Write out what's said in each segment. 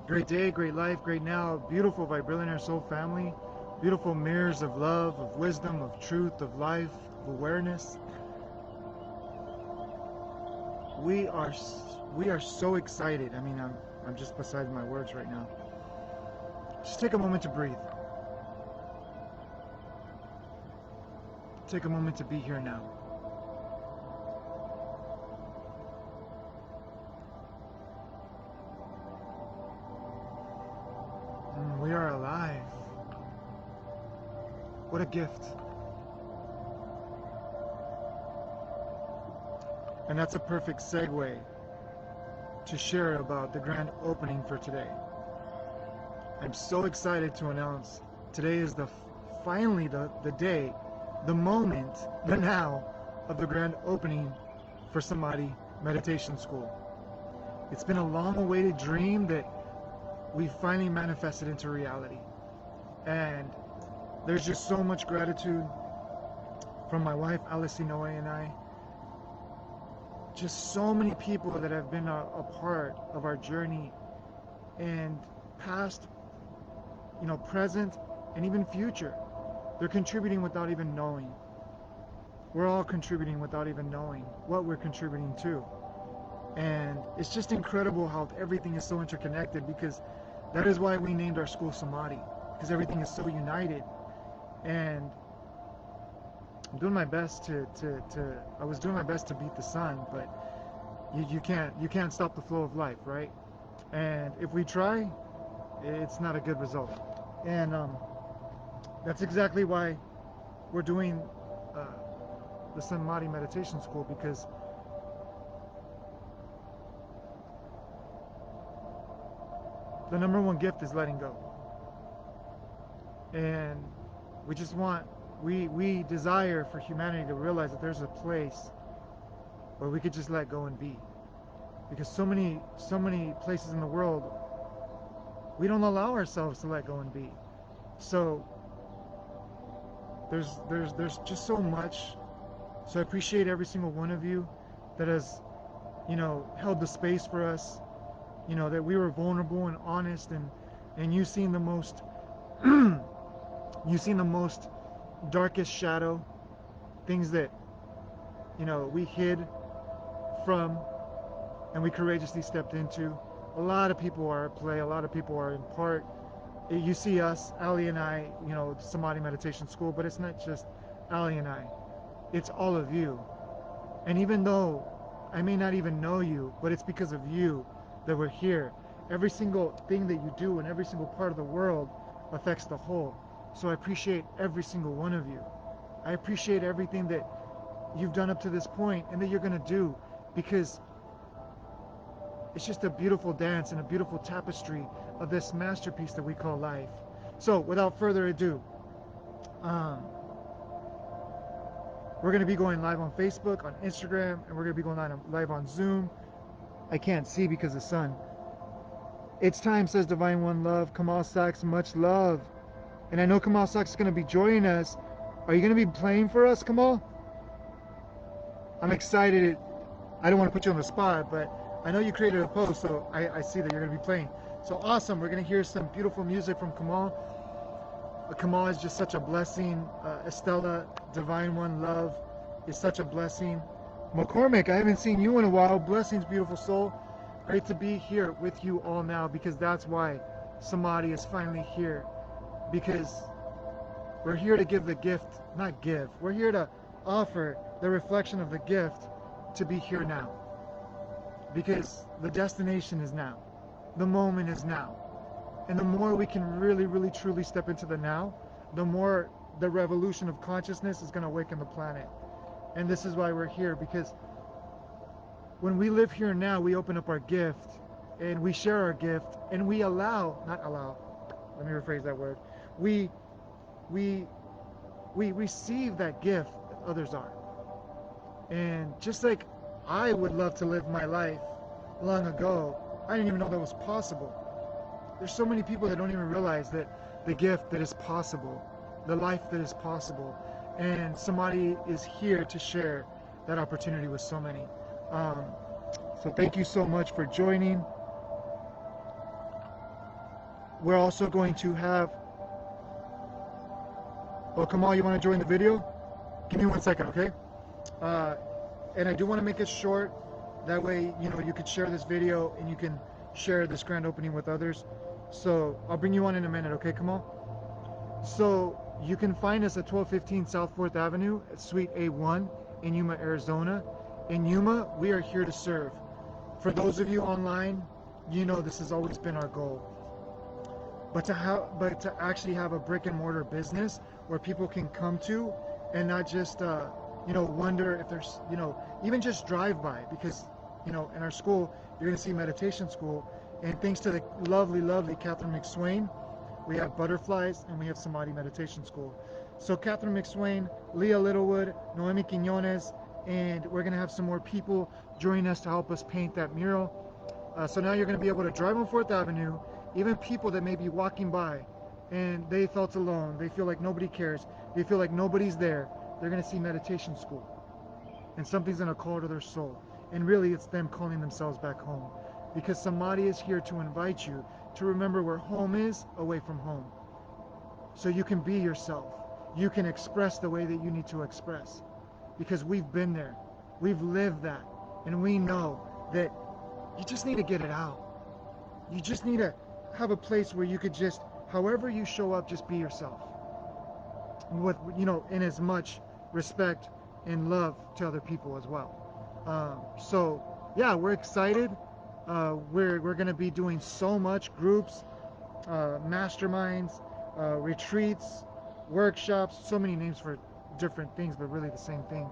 Great day, great life, great now, beautiful Vibrillionaire soul family, beautiful mirrors of love, of wisdom, of truth, of life, of awareness. We are so excited. I mean, I'm just beside my words right now. Just take a moment to breathe. Take a moment to be here now. We are alive. What a gift. And that's a perfect segue to share about the grand opening for today. I'm so excited to announce today is finally the day, the moment, the now of the grand opening for Samadhi Meditation School. It's been a long-awaited dream that we finally manifested into reality. And there's just so much gratitude from my wife, Alice Inoue, and I. Just so many people that have been a part of our journey, and past, present, and even future. They're contributing without even knowing. We're all contributing without even knowing what we're contributing to. And it's just incredible how everything is so interconnected, because that is why we named our school Samadhi, because everything is so united. And I'm doing my best I was doing my best to beat the sun, but you can't stop the flow of life, right? And if we try, it's not a good result. And that's exactly why we're doing the Samadhi Meditation School, because the number one gift is letting go. And we just want, we desire for humanity to realize that there's a place where we could just let go and be. Because so many places in the world, we don't allow ourselves to let go and be. So there's just so much. So I appreciate every single one of you that has, held the space for us, that we were vulnerable and honest, and you've seen the most darkest shadow, things that we hid from and we courageously stepped into. A lot of people are at play, a lot of people are in part. You see us, Ali and I, Samadhi Meditation School, but it's not just Ali and I, it's all of you. And even though I may not even know you, but it's because of you that we're here. Every single thing that you do in every single part of the world affects the whole. So I appreciate every single one of you. I appreciate everything that you've done up to this point and that you're going to do, because it's just a beautiful dance and a beautiful tapestry of this masterpiece that we call life. So without further ado, we're going to be going live on Facebook, on Instagram, and we're going to be going live on Zoom. I can't see because of the sun. It's time, says Divine One Love. Kamal Sachs, much love. And I know Kamal Sachs is going to be joining us. Are you going to be playing for us, Kamal? I'm excited. I don't want to put you on the spot, but I know you created a post, so I see that you're going to be playing. So awesome. We're going to hear some beautiful music from Kamal. Kamal is just such a blessing. Estella, Divine One Love, is such a blessing. McCormick, I haven't seen you in a while. Blessings, beautiful soul. Great to be here with you all now, because that's why Samadhi is finally here. Because we're here to give the gift, not give. We're here to offer the reflection of the gift to be here now. Because the destination is now. The moment is now. And the more we can really, really, truly step into the now, the more the revolution of consciousness is going to awaken the planet. And this is why we're here, because when we live here now, we open up our gift and we share our gift, and we let me rephrase that word. We receive that gift that others are. And just like I would love to live my life long ago, I didn't even know that was possible. There's so many people that don't even realize that the gift that is possible, the life that is possible, and Samadhi is here to share that opportunity with so many. So thank you so much for joining. we're also going to have, oh, Kamal, you want to join the video? Give me 1 second, okay? And I do want to make it short. That way, you know, you could share this video and you can share this grand opening with others. So I'll bring you on in a minute, okay, Kamal? So you can find us at 1215 South 4th Avenue at Suite A1 in Yuma, Arizona. In Yuma, we are here to serve. For those of you online, you know this has always been our goal. But to actually have a brick and mortar business where people can come to and not just you know, wonder if there's, you know, even just drive by, because, you know, in our school you're going to see meditation school, and thanks to the lovely Catherine McSwain, we have butterflies and we have Samadhi meditation school. So Catherine McSwain, Leah Littlewood, Noemi Quinones, and we're going to have some more people join us to help us paint that mural. So now you're going to be able to drive on 4th Avenue, even people that may be walking by and they felt alone, they feel like nobody cares, they feel like nobody's there, they're going to see meditation school. And something's going to call to their soul. And really it's them calling themselves back home. Because Samadhi is here to invite you to remember where home is away from home. So you can be yourself. You can express the way that you need to express. Because we've been there. We've lived that. And we know that you just need to get it out. You just need to have a place where you could just, however you show up, just be yourself. With, you know, in as much respect and love to other people as well. So yeah, we're excited. We're going to be doing so much, groups, masterminds, retreats, workshops, so many names for different things, but really the same thing.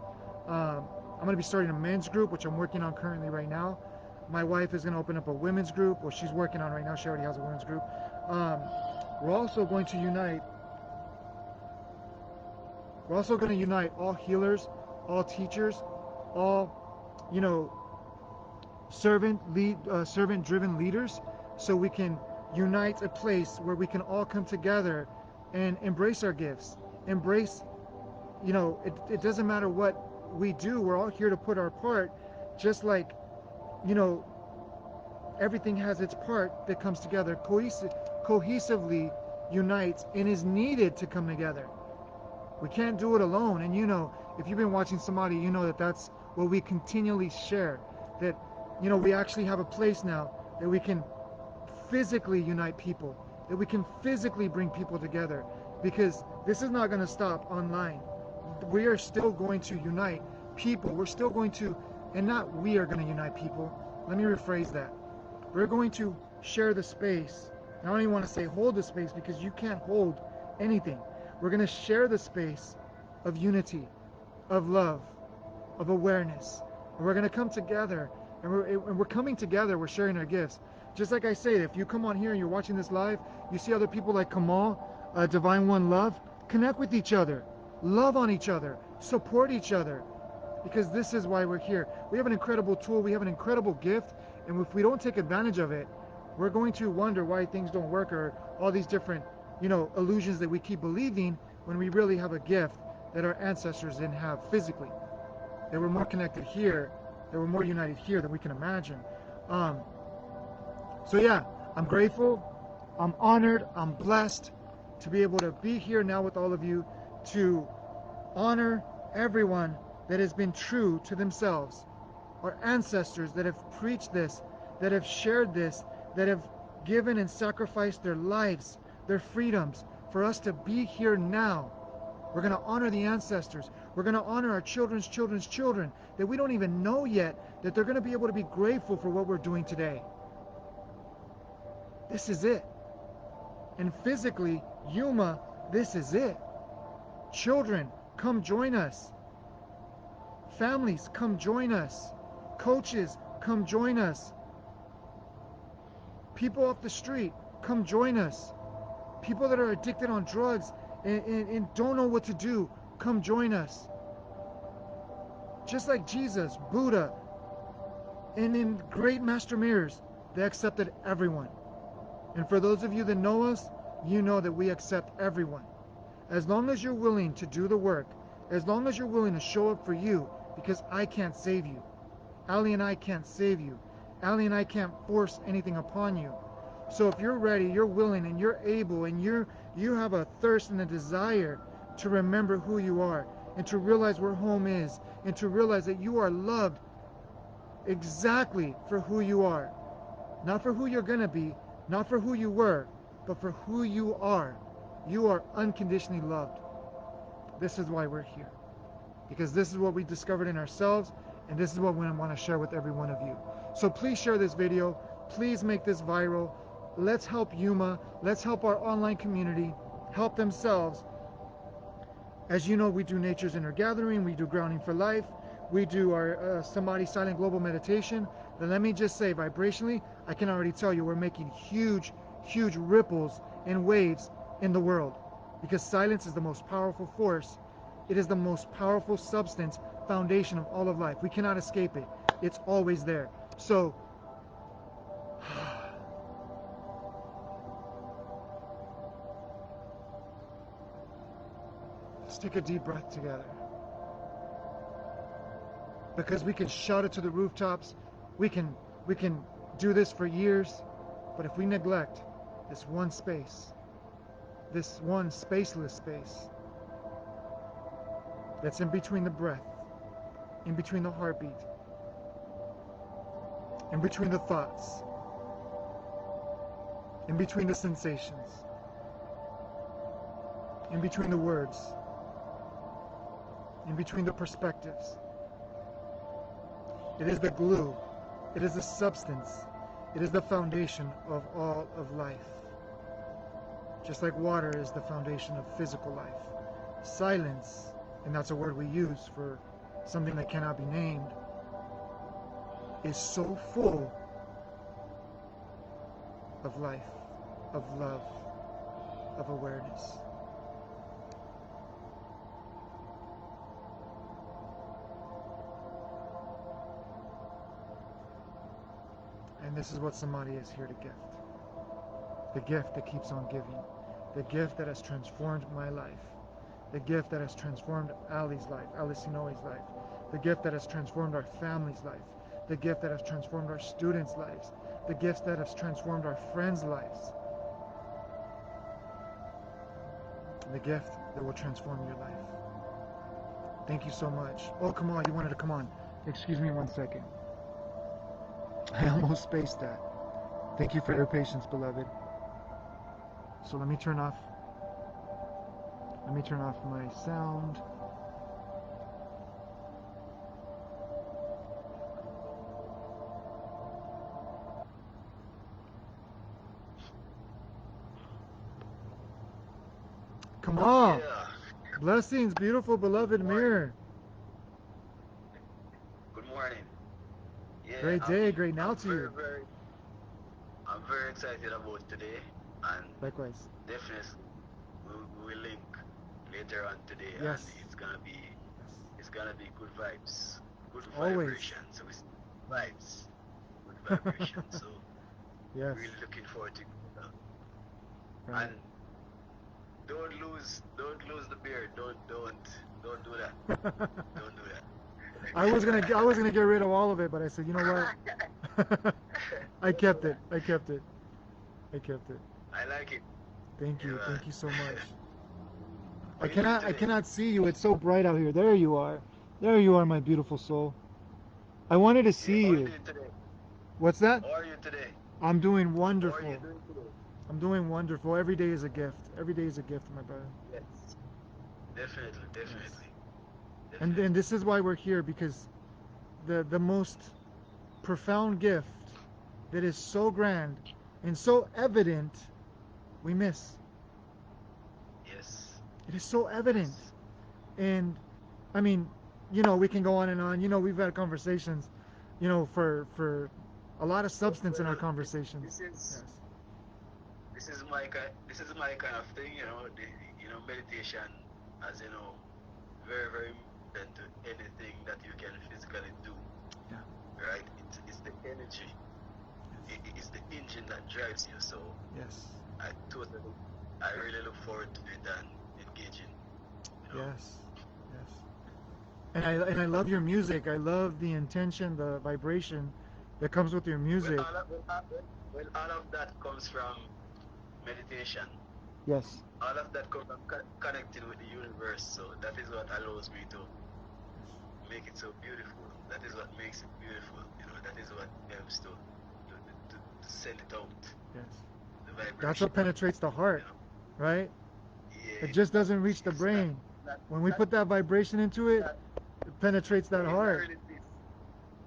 I'm going to be starting a men's group, which I'm working on currently right now. My wife is going to open up a women's group, well, she's working on right now. She already has a women's group. We're also going to unite all healers, all teachers, all, you know, servant-driven leaders, so we can unite a place where we can all come together and embrace our gifts. Embrace, you know, it doesn't matter what we do, we're all here to put our part, just like, you know, everything has its part that comes together, cohesively unites and is needed to come together. We can't do it alone. And you know, if you've been watching Samadhi, you know that that's what we continually share, that, you know, we actually have a place now that we can physically unite people, that we can physically bring people together, because this is not going to stop online. We are still going to unite people. We're still going to, and not we are going to unite people. Let me rephrase that. We're going to share the space. I don't even want to say hold the space, because you can't hold anything. We're going to share the space of unity, of love, of awareness. And we're going to come together, and we're coming together, we're sharing our gifts. Just like I say, if you come on here and you're watching this live, you see other people like Kamal, Divine One Love, connect with each other, love on each other, support each other, because this is why we're here. We have an incredible tool, we have an incredible gift, and if we don't take advantage of it, we're going to wonder why things don't work, or all these different, you know, illusions that we keep believing, when we really have a gift that our ancestors didn't have physically. They were more connected here, they were more united here than we can imagine. So yeah, I'm grateful, I'm honored, I'm blessed to be able to be here now with all of you, to honor everyone that has been true to themselves, our ancestors that have preached this, that have shared this, that have given and sacrificed their lives, their freedoms, for us to be here now. We're going to honor the ancestors. We're going to honor our children's children's children that we don't even know yet, that they're going to be able to be grateful for what we're doing today. This is it. And physically, Yuma, this is it. Children, come join us. Families, come join us. Coaches, come join us. People off the street, come join us. People that are addicted on drugs and don't know what to do, come join us. Just like Jesus, Buddha, and in great master mirrors, they accepted everyone. And for those of you that know us, you know that we accept everyone. As long as you're willing to do the work, as long as you're willing to show up for you, because I can't save you. Ali and I can't save you. Ali and I can't force anything upon you. So if you're ready, you're willing, and you're able, and you have a thirst and a desire to remember who you are, and to realize where home is, and to realize that you are loved exactly for who you are. Not for who you're going to be, not for who you were, but for who you are. You are unconditionally loved. This is why we're here. Because this is what we discovered in ourselves, and this is what we want to share with every one of you. So please share this video. Please make this viral. Let's help Yuma. Let's help our online community help themselves. As you know, we do Nature's Inner Gathering. We do Grounding for Life. We do our Samadhi Silent Global Meditation. Then let me just say, vibrationally, I can already tell you we're making huge, huge ripples and waves in the world. Because silence is the most powerful force. It is the most powerful substance, foundation of all of life. We cannot escape it. It's always there. So, let's take a deep breath together. Because we can shout it to the rooftops. We can do this for years. But if we neglect this one space, this one spaceless space that's in between the breath, in between the heartbeat, in between the thoughts, in between the sensations, in between the words, in between the perspectives. It is the glue, it is the substance, it is the foundation of all of life. Just like water is the foundation of physical life. Silence, and that's a word we use for something that cannot be named, is so full of life, of love, of awareness. And this is what Samadhi is here to gift. The gift that keeps on giving. The gift that has transformed my life. The gift that has transformed Ali's life, Ali Sinoe's life. The gift that has transformed our family's life. The gift that has transformed our students' lives. The gifts that has transformed our friends' lives. The gift that will transform your life. Thank you so much. Oh, come on, you wanted to come on. Excuse me 1 second. I almost spaced that. Thank you for your patience, beloved. So let me turn off my sound. Come on. Yeah. Blessings, beautiful, beloved mirror. Good morning. Yeah, great day, great now to you. I'm very excited about today, and likewise. Definitely we'll link later on today, yes. And it's gonna be good vibes, good always. Vibrations. So it's vibes, good vibrations. So yes. Really looking forward to it. Right. And don't lose the beard. Don't do that. Don't do that. I was gonna get rid of all of it, but I said, you know what? I kept it. I like it. Thank you. Yeah. Thank you so much. I cannot see you. It's so bright out here. There you are. There you are, my beautiful soul. I wanted to see you. What's that? How are you today? I'm doing wonderful. How are you doing today? I'm doing wonderful. Every day is a gift. Every day is a gift, my brother. Yes. Definitely. Yes. And this is why we're here, because the most profound gift that is so grand and so evident, we miss. Yes. It is so evident. And I mean, you know, we can go on and on. You know, we've had conversations, you know, for a lot of substance in our conversations. This is my kind of thing, you know. Meditation, as you know, very, very important to anything that you can physically do. Yeah. Right? It's the energy. It's the engine that drives you. So yes, I really look forward to it and engaging. You know? Yes. And I love your music. I love the intention, the vibration that comes with your Well, music. all of that comes from meditation. Yes. All of that comes from connecting with the universe. So that is what allows me to make it so beautiful. That is what makes it beautiful. You know, that is what helps to send it out. Yes. The That's vibration. what penetrates the You heart, know. right? Yeah, It just doesn't reach exactly. the It's not brain. not When we not put that vibration into it, not it penetrates that yeah, it's not heart. really this.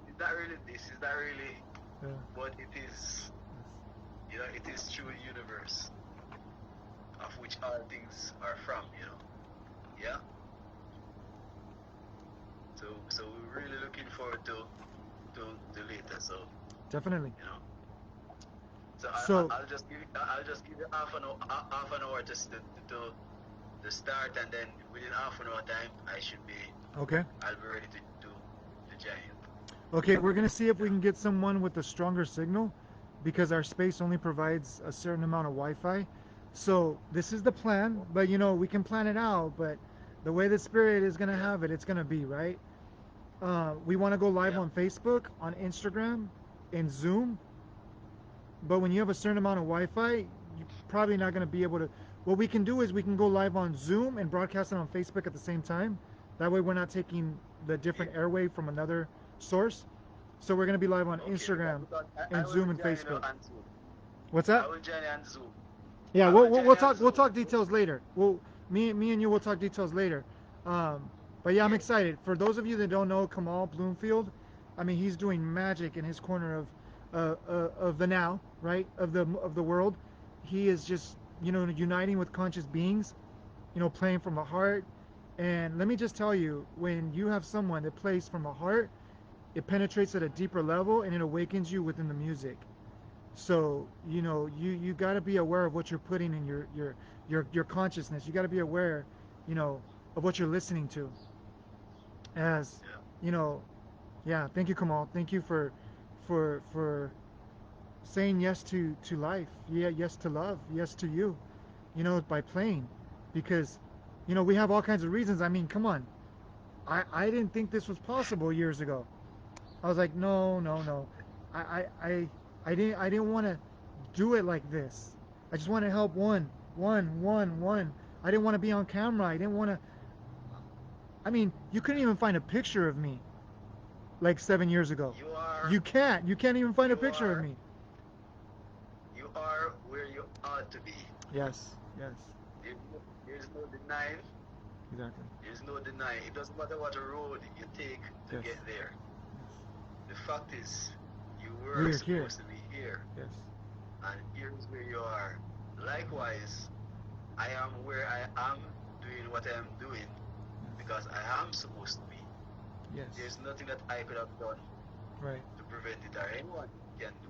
It's not really this. It's not really Yeah. but it is, you know, it is true universe of which all things are from, you know. Yeah. So we're really looking forward to later. So Definitely. you know. So So, I'll just give you half an hour just to start, and then within half an hour time I should be okay. I'll be ready to join you. Okay, we're going to see if we Yeah. can get someone with a stronger signal because our space only provides a certain amount of Wi-Fi. So, this is the plan, but we can plan it out, but the way the spirit is going to Yeah. have it, it's going to be, right? We want to go live Yeah. on Facebook, on Instagram, in Zoom, but when you have a certain amount of Wi-Fi, you're probably not going to be able to. What we can do is we can go live on Zoom and broadcast it on Facebook at the same time. That way, we're not taking the different Yeah. airwave from another source. So we're going to be live on Okay. Instagram Because I and will Zoom be and joining you Facebook. on Zoom. What's I that? will join you on Zoom. Yeah, I we'll, will we'll, join we'll you on talk. We'll Zoom. talk details later. Me and you will talk details later. But yeah, I'm Yeah. excited. For those of you that don't know Kamal Bloomfield, I mean he's doing magic in his corner of the now, right, of the world. He is just uniting with conscious beings, playing from the heart. And let me just tell you, when you have someone that plays from the heart, it penetrates at a deeper level and it awakens you within the music. So you got to be aware of what you're putting in your consciousness. You got to be aware, you know, of what you're listening to. As Yeah. you know, yeah. Thank you, Kamal. Thank you for saying yes to life. Yeah, yes to love. Yes to you. By playing, because we have all kinds of reasons. I mean, come on. I didn't think this was possible years ago. I was like, no, no, no. I I I, I didn't want to do it like this. I just want to help one. I didn't want to be on camera. I didn't want to. I mean, you couldn't even find a picture of me like 7 years ago. You are You can't. You can't even find a you picture of are me. you are where you ought to be. Yes. Yes. There's no denying. Exactly. There's no denying. It doesn't matter what road you take to Yes. get there. The fact is, you were We're here. supposed to be here, Yes. and here is where you are. Likewise, I am where I am doing what I am doing because I am supposed to be. Yes. There's nothing that I could have done Right. to prevent it, or anyone can do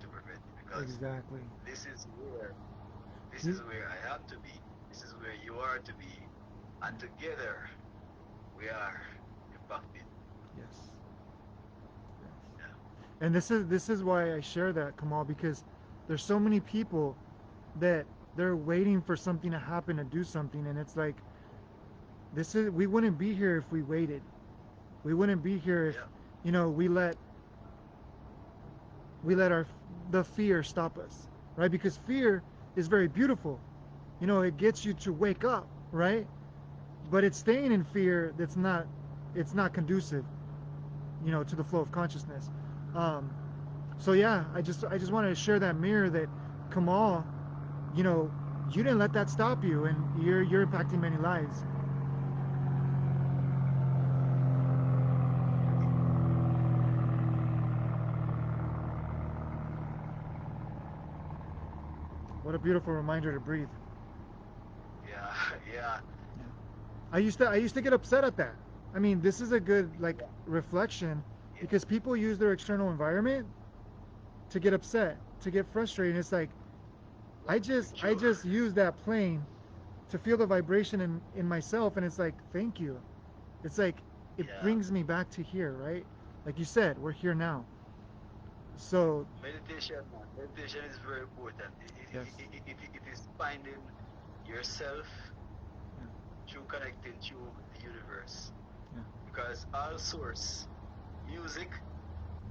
to prevent it, because Exactly. this is where this You, is where I am to be. This is where you are to be, and together we are impacted. yes. Yes. Yeah. And this is why I share that, Kamal, because there's so many people that they're waiting for something to happen to do something, and it's like we wouldn't be here if we waited. We wouldn't be here if Yeah. we let our the fear stop us, right? Because fear is very beautiful. It gets you to wake up, right? But it's staying in fear it's not conducive, to the flow of consciousness. Um, so yeah, I just wanted to share that mirror that Kamal, you know, you didn't let that stop you, and you're impacting many lives. What a beautiful reminder to breathe. Yeah. Yeah. Yeah. I used to get upset at that. I mean, this is a good like Yeah. reflection Yeah. because people use their external environment to get upset, to get frustrated. It's like I Very just I true. just use that plane to feel the vibration in myself, and it's like thank you. It's like it Yeah. brings me back to here, right? Like you said, we're here now. So Meditation, man. Meditation is very important. yes, It is finding yourself yeah, through connecting through the universe. yeah, Because all source, music,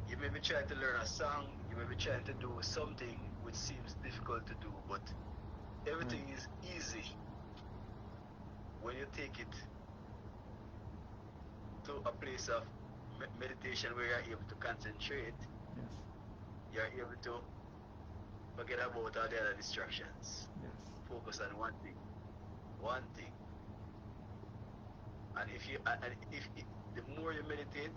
You may be trying to learn a song, you may be trying to do something which seems difficult to do, but Right. everything is easy when you take it to a place of meditation where you're able to concentrate, Yes. you're able to forget about all the other distractions. Yes. Focus on one thing. And if the more you meditate,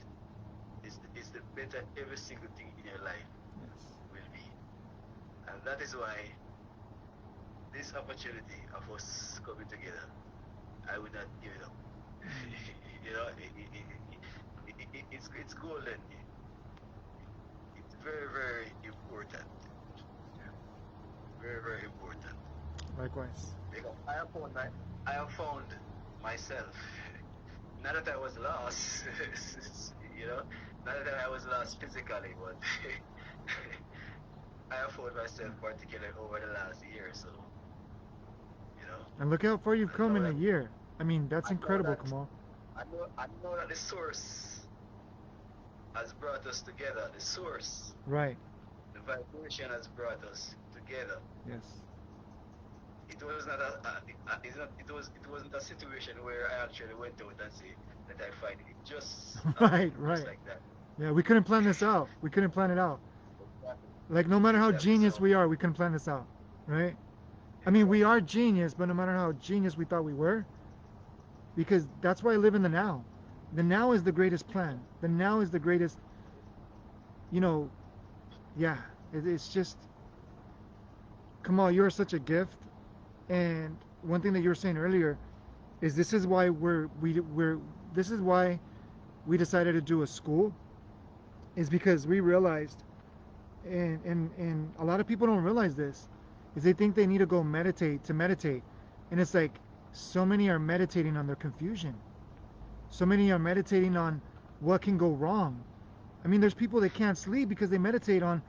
is the better every single thing in your life Yes. will be. And that is why this opportunity of us coming together, I will not give it up. You know, it's golden. It's very, very important. Very, very important. Likewise. Because I have found myself. Not that I was lost, you know, not that I was lost physically, but I have found myself particularly over the last year or so, you know. And look how far you've And come now in a year. I mean, that's I know incredible, that Kamal. I know that the source has brought us together. The source, Right. the vibration has brought us together. Yes. It was not it's not, it wasn't a situation where I actually went out and say that I find it. It just Right. happened just Right. like that. Yeah, we couldn't plan this out. We couldn't plan it out. Exactly. Like, no matter how Exactly. genius So we are, we couldn't plan this out. Right? I mean, we exactly. are genius, but no matter how genius we thought we were, because that's why I live in the now. The now is the greatest plan. The now is the greatest, you know, yeah. It's just, Kamal, you are such a gift. And one thing that you were saying earlier is this is why this is why we decided to do a school, is because we realized, and a lot of people don't realize this, is they think they need to go meditate to meditate, and it's like so many are meditating on their confusion, so many are meditating on what can go wrong. I mean, there's people that can't sleep because they meditate on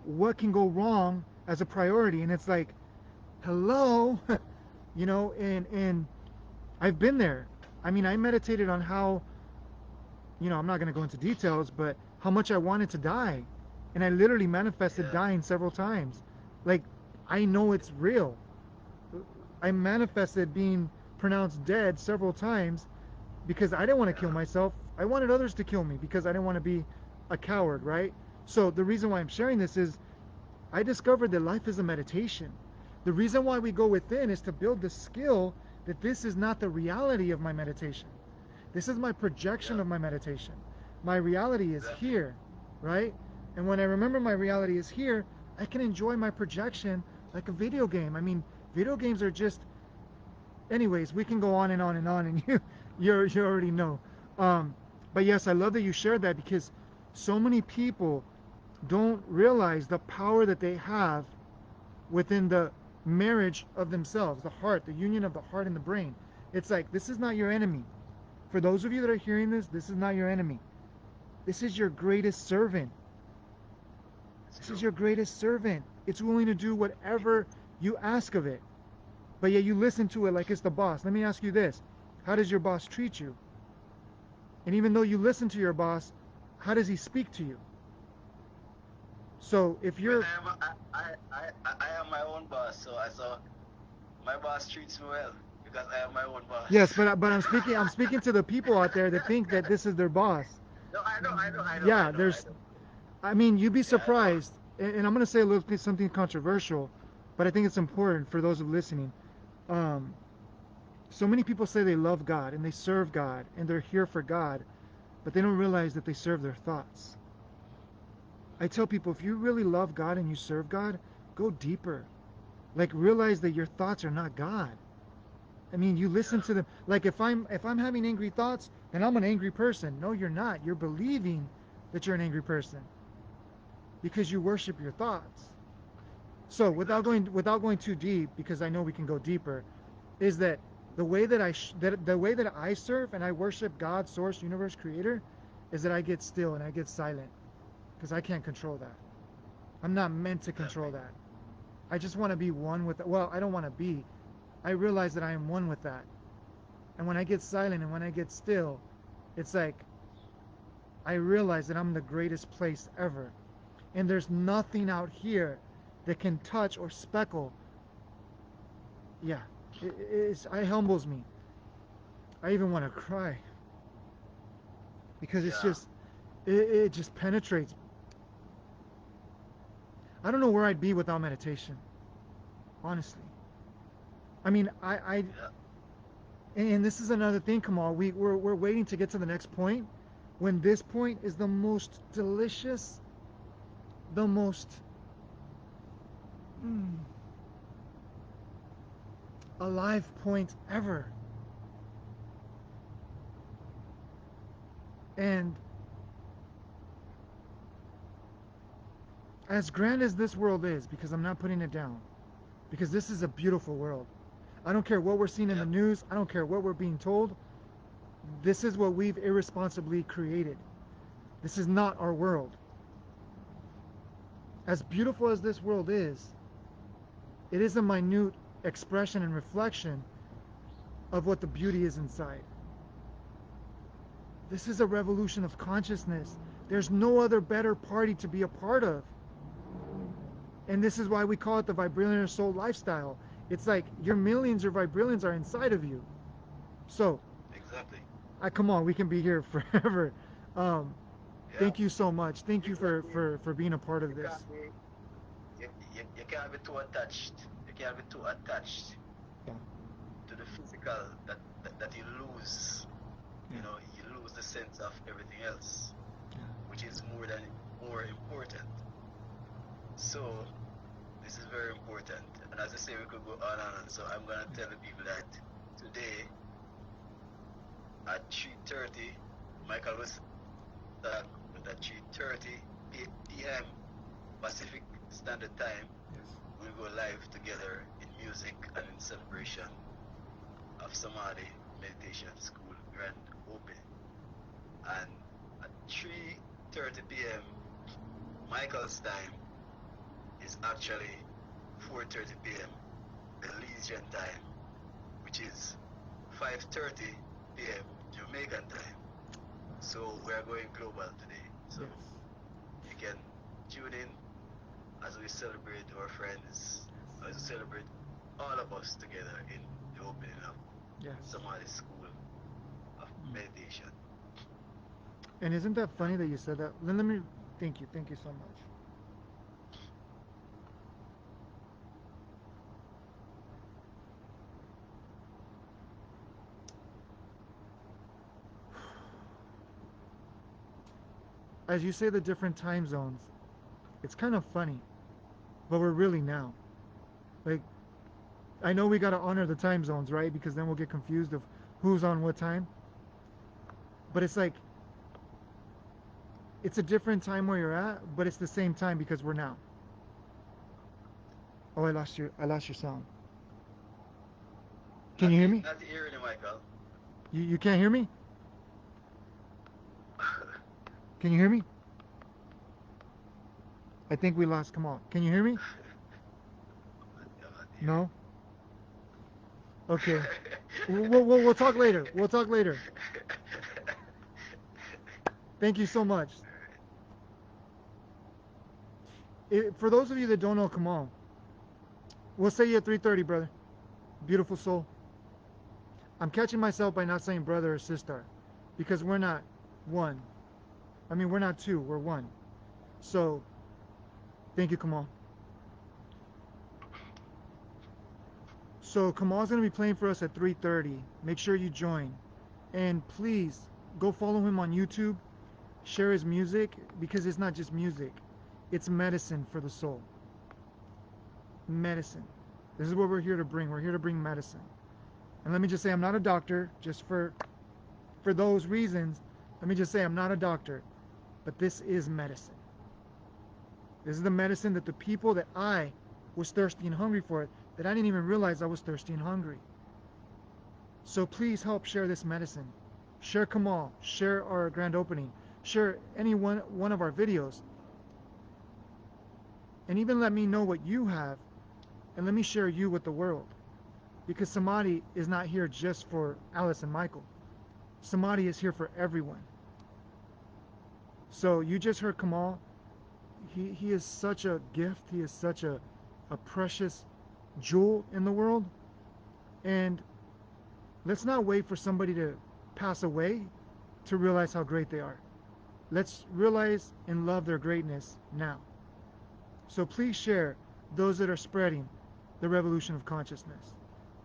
what can go wrong as a priority, and it's like, hello, and I've been there. I mean, I meditated on how, I'm not going to go into details, but how much I wanted to die. And I literally manifested Yeah. dying several times. Like, I know it's real. I manifested being pronounced dead several times because I didn't want to kill Yeah. myself. I wanted others to kill me because I didn't want to be a coward, right? So the reason why I'm sharing this is I discovered that life is a meditation. The reason why we go within is to build the skill that this is not the reality of my meditation. This is my projection Yeah. of my meditation. My reality is Exactly. here, right? And when I remember my reality is here, I can enjoy my projection like a video game. I mean, video games are just, anyways, we can go on and on and on, and you already know. Um, but yes, I love that you shared that because so many people don't realize the power that they have within the marriage of themselves, the heart, the union of the heart and the brain. It's like, this is not your enemy. For those of you that are hearing this is not your enemy. This is your greatest servant. It's This is true. your greatest servant. It's willing to do whatever you ask of it. But yet you listen to it like it's the boss. Let me ask you this. How does your boss treat you? And even though you listen to your boss, how does he speak to you? So if Well, you're I am my own boss, so my boss treats me well because I am my own yes, boss. but I'm speaking to the people out there that think that this is their boss. No, I Yeah, know, I know. I mean, you'd be Yeah, I know. surprised, and I'm going to say a little bit something controversial, but I think it's important for those of listening. Um, so many people say they love God and they serve God and they're here for God, but they don't realize that they serve their thoughts. I tell people, if you really love God and you serve God, go deeper. Like, realize that your thoughts are not God. I mean, you listen Yeah, to them. Like, if I'm having angry thoughts, then I'm an angry person. No, you're not. You're believing that you're an angry person because you worship your thoughts. So exactly. without going too deep, because I know we can go deeper, is that the way that I serve and I worship God, Source, Universe, Creator, is that I get still and I get silent because I can't control that. I'm not meant to control Exactly. that. I just want to be one with. Well, I don't want to be. I realize that I am one with that. And when I get silent and when I get still, it's like I realize that I'm the greatest place ever. And there's nothing out here that can touch or speckle. Yeah, it humbles me. I even want to cry because it's Yeah, just, it just penetrates. I don't know where I'd be without meditation, honestly. I mean, yeah, and this is another thing, Kamal. We're waiting to get to the next point when this point is the most delicious, the most mm, alive point ever. And as grand as this world is, because I'm not putting it down, because this is a beautiful world. I don't care what we're seeing in the yeah, news. I don't care what we're being told. This is what we've irresponsibly created. This is not our world. As beautiful as this world is, it is a minute expression and reflection of what the beauty is inside. This is a revolution of consciousness. There's no other better party to be a part of. And this is why we call it the Vibrillionaire Soul Lifestyle. It's like your millions or vibrillions are inside of you. So, exactly. come on, we can be here forever. Um, Yeah, thank you so much. Thank you exactly. for being a part You of can't this. be, you can't be too attached. You can't be too attached Yeah, to the physical that you lose. yeah, You lose the sense of everything else, yeah. which is more important. So this is very important. And as I say, we could go on and on. So I'm gonna tell the people that today at 3:30, Michael was at 3:30 p.m. Pacific Standard Time. Yes. We'll go live together in music and in celebration of Samadhi Meditation School Grand Opening. And at 3:30 p.m. Michael's time is actually 4:30 p.m. Belizean time, which is 5:30 p.m. Jamaican time. So we are going global today. So Yes. you can tune in as we celebrate our friends, as we celebrate all of us together in the opening of Yes. Samadhi School of Mm. Meditation. And isn't that funny that you said that? Let me thank you. Thank you so much. As you say the different time zones, it's kind of funny, but we're really now. Like I know we got to honor the time zones, right? Because then we'll get confused of who's on what time. But it's like it's a different time where you're at, but it's the same time because we're now. Oh, I lost your sound. Can Not you hear the, me? not the hearing, Michael. You can't hear me? Can you hear me? I think we lost Kamal. Can you hear me? Not the hearing. No? Okay. We'll talk later. We'll talk later. Thank you so much. For those of you that don't know Kamal, we'll say you at 3:30, brother. Beautiful soul. I'm catching myself by not saying brother or sister because we're not one. I mean, we're not two. We're one. So, thank you, Kamal. So Kamal's gonna be playing for us at 3:30. Make sure you join, and please go follow him on YouTube. Share his music because it's not just music; it's medicine for the soul. Medicine. This is what we're here to bring. We're here to bring medicine. And let me just say, I'm not a doctor. Just for those reasons, let me just say I'm not a doctor, but this is medicine. This is the medicine that the people that I was thirsty and hungry for, that I didn't even realize I was thirsty and hungry. So please help share this medicine. Share Kamal. Share our grand opening. Share any one of our videos. And even let me know what you have. And let me share you with the world. Because Samadhi is not here just for Alice and Michael. Samadhi is here for everyone. So you just heard Kamal. He is such a gift. He is such a precious jewel in the world. And let's not wait for somebody to pass away to realize how great they are. Let's realize and love their greatness now. So please share those that are spreading the revolution of consciousness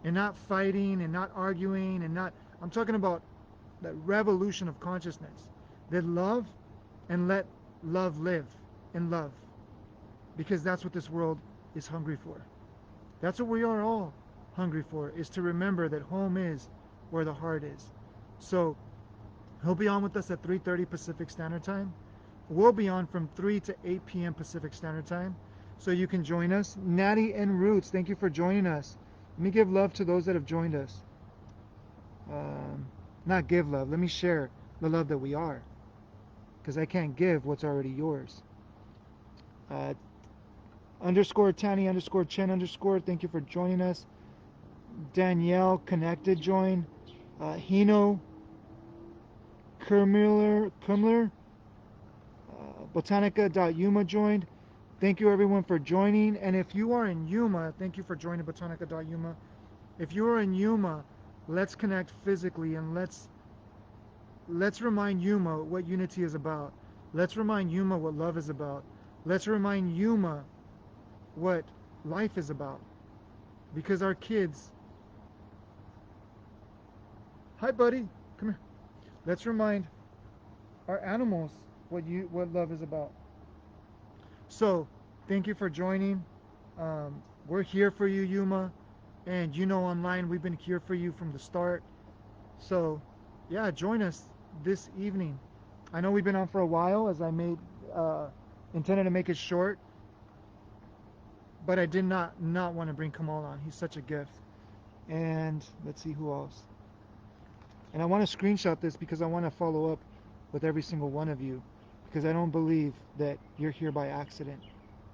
and not fighting and not arguing and not. I'm talking about that revolution of consciousness that love and let love live in love, because that's what this world is hungry for. That's what we are all hungry for, is to remember that home is where the heart is. So he'll be on with us at 3:30 Pacific Standard Time. We'll be on from 3 to 8 p.m. Pacific Standard Time. So you can join us. Natty and Roots, thank you for joining us. Let me give love to those that have joined us. Not give love. Let me share the love that we are, because I can't give what's already yours. Underscore Tani underscore Chen underscore, thank you for joining us. Danielle Connected joined. Hino Kumler, Botanica.Yuma joined. Thank you everyone for joining. And if you are in Yuma, thank you for joining Botanica.Yuma. If you are in Yuma, let's connect physically and let's remind Yuma what unity is about. Let's remind Yuma what love is about. Let's remind Yuma what life is about. Because our kids... Hi buddy, come here. Let's remind our animals what love is about. So, thank you for joining. We're here for you, Yuma. And you know online, we've been here for you from the start. So, yeah, join us this evening. I know we've been on for a while, as I intended to make it short. But I did not want to bring Kamal on. He's such a gift. And let's see who else. And I want to screenshot this because I want to follow up with every single one of you, because I don't believe that you're here by accident.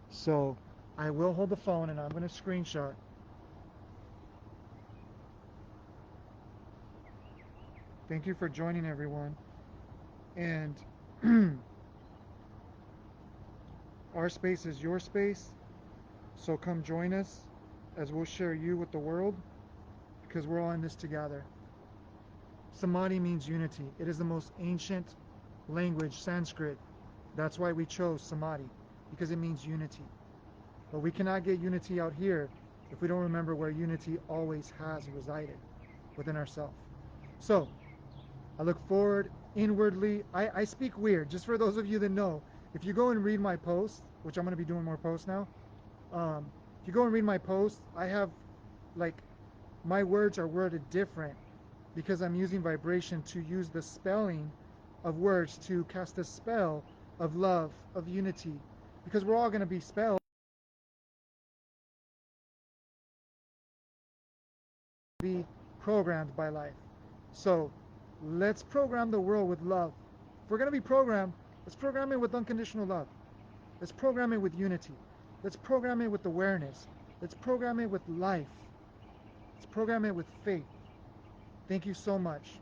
So I will hold the phone and I'm going to screenshot. Thank you for joining, everyone. And our space is your space. So come join us as we'll share you with the world, because we're all in this together. Samadhi means unity. It is the most ancient language, Sanskrit. That's why we chose Samadhi, because it means unity. But we cannot get unity out here if we don't remember where unity always has resided, within ourselves. So, I look forward inwardly. I speak weird, just for those of you that know. If you go and read my posts, which I'm going to be doing more posts now, if you go and read my posts, I have, like, my words are worded different, because I'm using vibration to use the spelling of words to cast a spell of love, of unity, because we're all going to be spelled, be programmed by life. So let's program the world with love. If we're going to be programmed, let's program it with unconditional love. Let's program it with unity. Let's program it with awareness. Let's program it with life. Let's program it with faith. Thank you so much.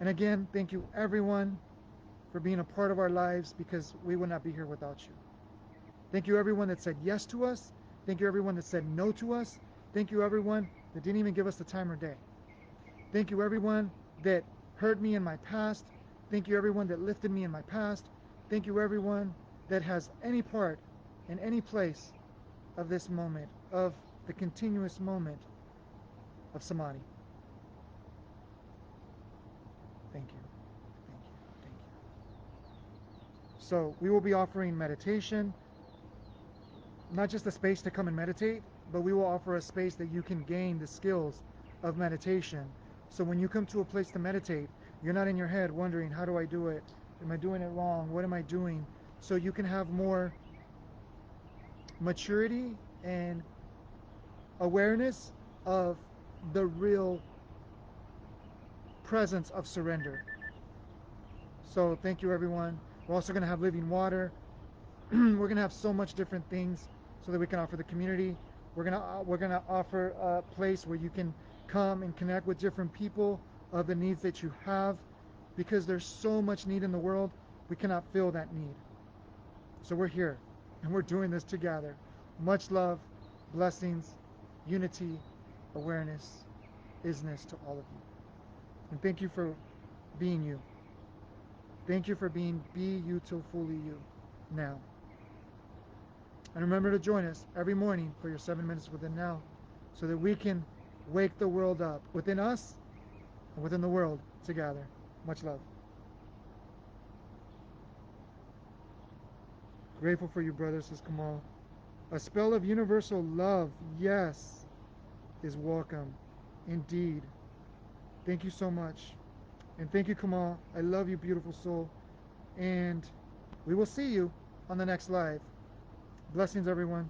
And again, thank you everyone for being a part of our lives, because we would not be here without you. Thank you everyone that said yes to us. Thank you everyone that said no to us. Thank you everyone that didn't even give us the time or day. Thank you everyone that hurt me in my past. Thank you everyone that lifted me in my past. Thank you everyone that has any part in any place of this moment, of the continuous moment of Samadhi. Thank you. Thank you. Thank you. So we will be offering meditation, not just a space to come and meditate, but we will offer a space that you can gain the skills of meditation. So when you come to a place to meditate, you're not in your head wondering, how do I do it? Am I doing it wrong? What am I doing? So you can have more maturity and awareness of the real presence of surrender. So thank you everyone. We're also going to have living water. We're going to have so much different things so that we can offer the community. We're going to offer a place where you can come and connect with different people of the needs that you have, because there's so much need in the world. We cannot fill that need. So we're here, and we're doing this together. Much love, blessings, unity, awareness, isness to all of you. And thank you for being you. Thank you for being be you till fully you now. And remember to join us every morning for your 7 minutes within now so that we can wake the world up within us and within the world together. Much love. Grateful for you, brother, says Kamal. A spell of universal love, yes, is welcome. Indeed. Thank you so much. And thank you, Kamal. I love you, beautiful soul. And we will see you on the next live. Blessings, everyone.